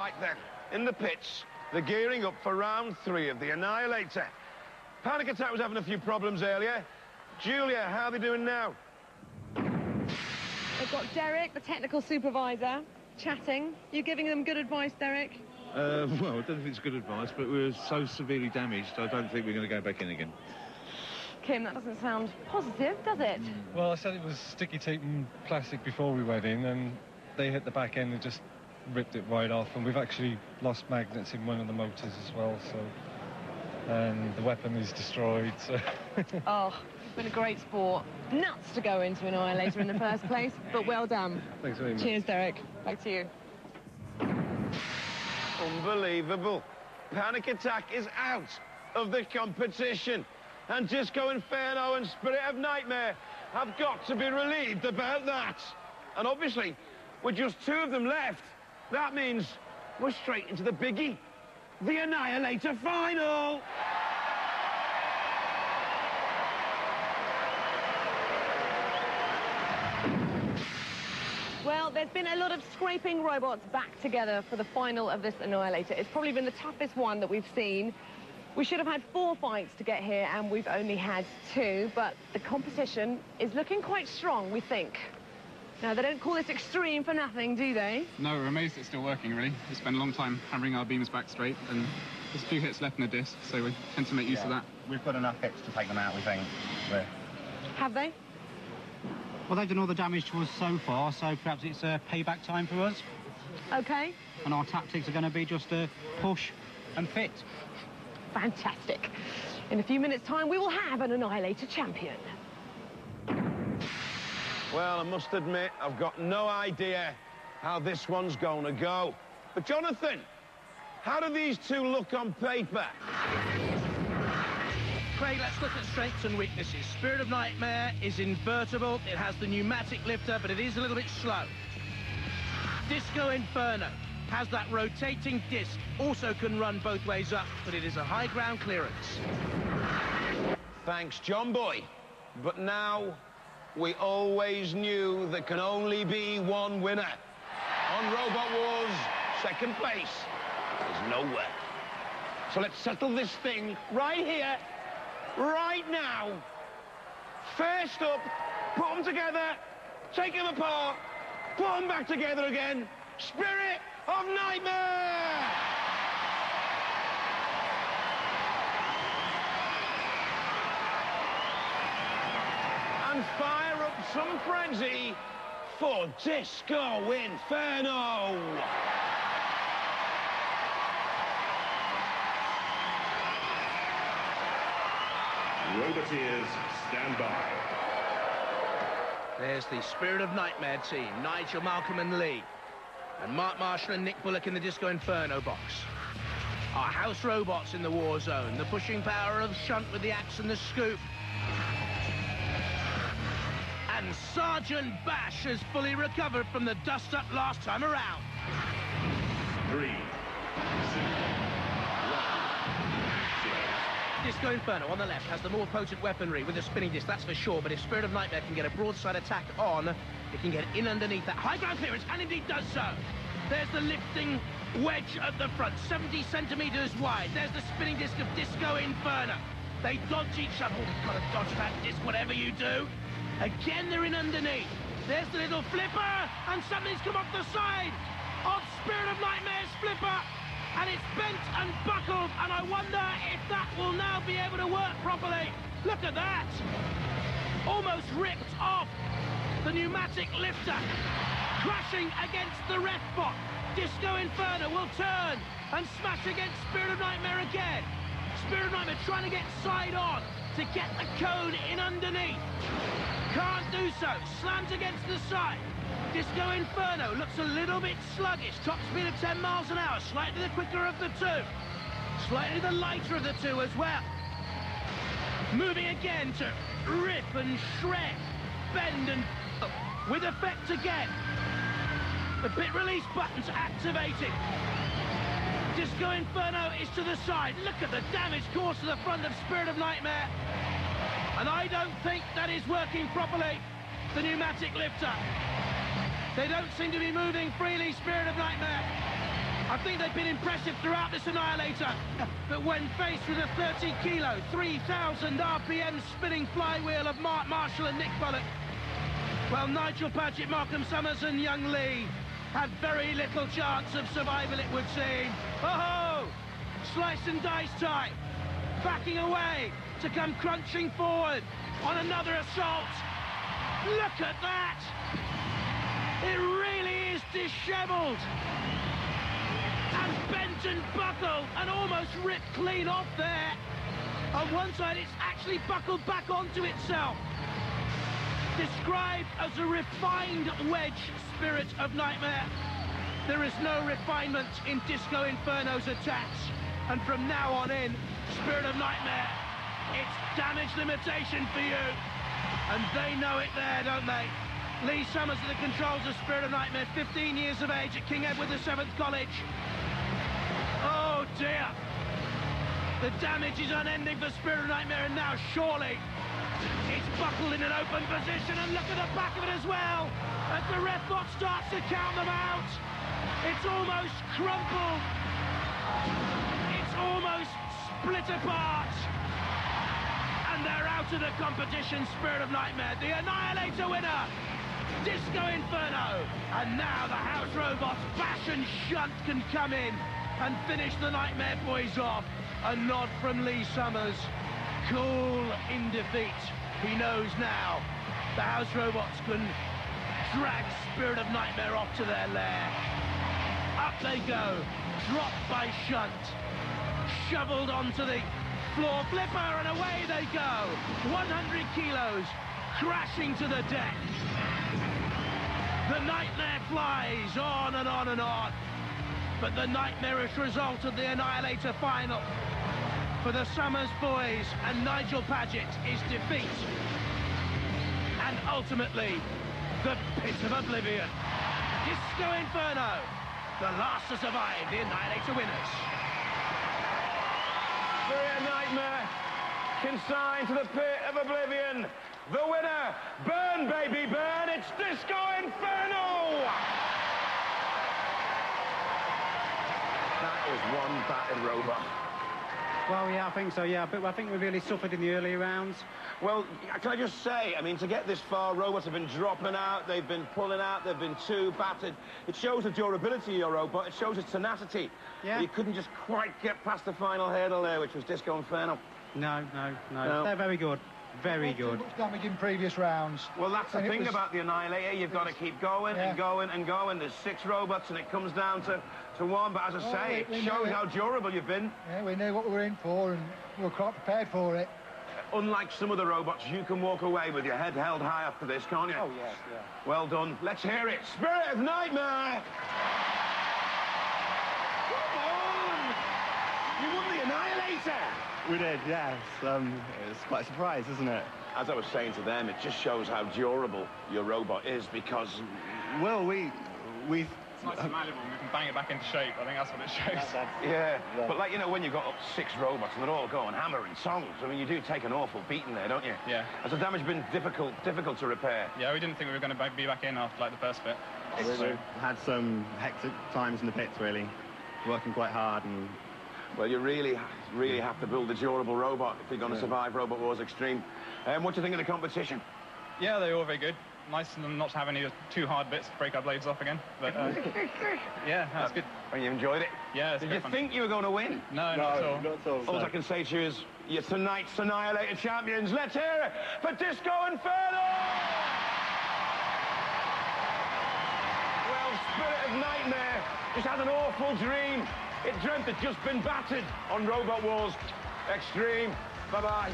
Right then, in the pits, they're gearing up for round 3 of the Annihilator. Panic Attack was having a few problems earlier. Julia, how are they doing now? They've got Derek, the technical supervisor, chatting. You giving them good advice, Derek? Well, I don't think it's good advice, but we were so severely damaged, I don't think we're going to go back in again. Kim, that doesn't sound positive, does it? Well, I said it was sticky tape and plastic before we went in, and they hit the back end and just ripped it right off, and we've actually lost magnets in one of the motors as well, so, and the weapon is destroyed, so. Oh, it's been a great sport. Nuts to go into Annihilator in the first place, but well done. Thanks very much. Cheers, Derek. Back to you. Unbelievable. Panic Attack is out of the competition. And Disco Inferno and Spirit of Nightmare have got to be relieved about that. And obviously, with just 2 of them left, that means we're straight into the biggie, the Annihilator Final. Well, there's been a lot of scraping robots back together for the final of this Annihilator. It's probably been the toughest one that we've seen. We should have had 4 fights to get here, and we've only had 2, but the competition is looking quite strong, we think. Now, they don't call this extreme for nothing, do they? No, we're amazed it's still working, really. We spent a long time hammering our beams back straight, and there's a few hits left in the disc, so we tend to make use of that. We've got enough hits to take them out, we think. Have they? Well, they've done all the damage to us so far, so perhaps it's a payback time for us. OK. And our tactics are going to be just to push and fit. Fantastic. In a few minutes' time, we will have an Annihilator champion. Well, I must admit, I've got no idea how this one's going to go. But, Jonathan, how do these 2 look on paper? Craig, let's look at strengths and weaknesses. Spirit of Nightmare is invertible. It has the pneumatic lifter, but it is a little bit slow. Disco Inferno has that rotating disc, also can run both ways up, but it is a high ground clearance. Thanks, John Boy. But now, we always knew there can only be one winner. On Robot Wars, 2nd place is nowhere. So let's settle this thing right here, right now. First up, put them together, take them apart, put them back together again. Spirit of Nightmare! And fire up some frenzy for Disco Inferno! Roboteers, stand by. There's the Spirit of Nightmare team, Nigel, Malcolm and Lee. And Mark Marshall and Nick Bullock in the Disco Inferno box. Our house robots in the war zone, the pushing power of Shunt with the axe and the scoop. And Sergeant Bash has fully recovered from the dust-up last time around. 3, 2, 1, Disco Inferno on the left has the more potent weaponry with the spinning disc, that's for sure, but if Spirit of Nightmare can get a broadside attack on, it can get in underneath that high ground clearance, and indeed does so. There's the lifting wedge at the front, 70 centimetres wide. There's the spinning disc of Disco Inferno. They dodge each other. Oh, we've got to dodge that disc, whatever you do. Again, they're in underneath. There's the little flipper, and something's come off the side of Spirit of Nightmare's flipper. And it's bent and buckled, and I wonder if that will now be able to work properly. Look at that! Almost ripped off the pneumatic lifter, crashing against the ref bot. Disco Inferno will turn and smash against Spirit of Nightmare again. Spirit of Nightmare trying to get side on to get the cone in underneath. Can't do so, slams against the side. Disco Inferno looks a little bit sluggish, top speed of 10 miles an hour, slightly the quicker of the 2. Slightly the lighter of the 2 as well. Moving again to rip and shred, bend and with effect again. The bit release buttons activated. Disco Inferno is to the side. Look at the damage caused to the front of Spirit of Nightmare. And I don't think that is working properly. The pneumatic lifter. They don't seem to be moving freely, Spirit of Nightmare. I think they've been impressive throughout this Annihilator, but when faced with a 30-kilo, 3,000 RPM spinning flywheel of Mark Marshall and Nick Bullock, well, Nigel Paget, Markham Summers and Young Lee had very little chance of survival, it would seem. Oh, slice and dice type, backing away to come crunching forward on another assault. Look at that! It really is dishevelled and bent and buckled and almost ripped clean off there. On one side, it's actually buckled back onto itself. Described as a refined wedge, Spirit of Nightmare. There is no refinement in Disco Inferno's attacks. And from now on in, Spirit of Nightmare, it's damage limitation for you. And they know it there, don't they? Lee Summers at the controls of Spirit of Nightmare, 15 years of age at King Edward VII College. Oh dear. The damage is unending for Spirit of Nightmare, and now surely it's buckled in an open position, and look at the back of it as well. As the ref bot starts to count them out, it's almost crumpled. It's almost split apart. And they're out of the competition, Spirit of Nightmare. The Annihilator winner, Disco Inferno. And now the House Robots, Bash and Shunt can come in and finish the Nightmare Boys off. A nod from Lee Summers. Cool in defeat. He knows now the House Robots can drag Spirit of Nightmare off to their lair. Up they go, dropped by Shunt, shoveled onto the floor flipper, and away they go. 100 kilos crashing to the deck. The nightmare flies on and on and on. But the nightmarish result of the Annihilator Final for the Summers boys and Nigel Paget is defeat. And ultimately, the pit of oblivion. Disco Inferno, the last to survive the Annihilator winners. Spirit of Nightmare, consigned to the pit of oblivion. The winner, burn baby burn, it's Disco Inferno! That is one battered robot. Well, yeah, I think so, yeah. But I think we really suffered in the early rounds. Well, can I just say, I mean, to get this far, robots have been dropping out, they've been pulling out, they've been too battered. It shows the durability of your robot, it shows its tenacity. Yeah. But you couldn't just quite get past the final hurdle there, which was Disco Inferno. No. They're very good. Very good. Too much damage in previous rounds. Well, that's the thing about the Annihilator. You've got to keep going and going and going. There's 6 robots, and it comes down to one. But as I say, it shows how durable you've been. Yeah, we knew what we were in for, and we were quite prepared for it. Unlike some of the robots, you can walk away with your head held high after this, can't you? Oh, yeah. Well done. Let's hear it. Spirit of Nightmare! Come on! You won the Annihilator! We did, yes. It's quite a surprise, isn't it? As I was saying to them, it just shows how durable your robot is, because... Well, we... It's nice and malleable, and we can bang it back into shape. I think that's what it shows. Yeah, but like, you know, when you've got up 6 robots and they're all going hammer and songs, I mean, you do take an awful beating there, don't you? Yeah. Has the damage been difficult to repair? Yeah, we didn't think we were going to be back in after, like, the first bit. We've had some hectic times in the pits, really. Working quite hard and... Well, you really have to build a durable robot if you're going to survive Robot Wars Extreme. What do you think of the competition? Yeah, they were all very good. Nice not to have any too hard bits to break our blades off again. But, yeah, that's good. And you enjoyed it? Yeah, Did you think you were going to win? No, not at all. Not at all. All I can say to you is, you're tonight's Annihilator champions. Let's hear it for Disco Inferno! Well, Spirit of Nightmare just had an awful dream. It dreamt it just been battered on Robot Wars Extreme. Bye-bye.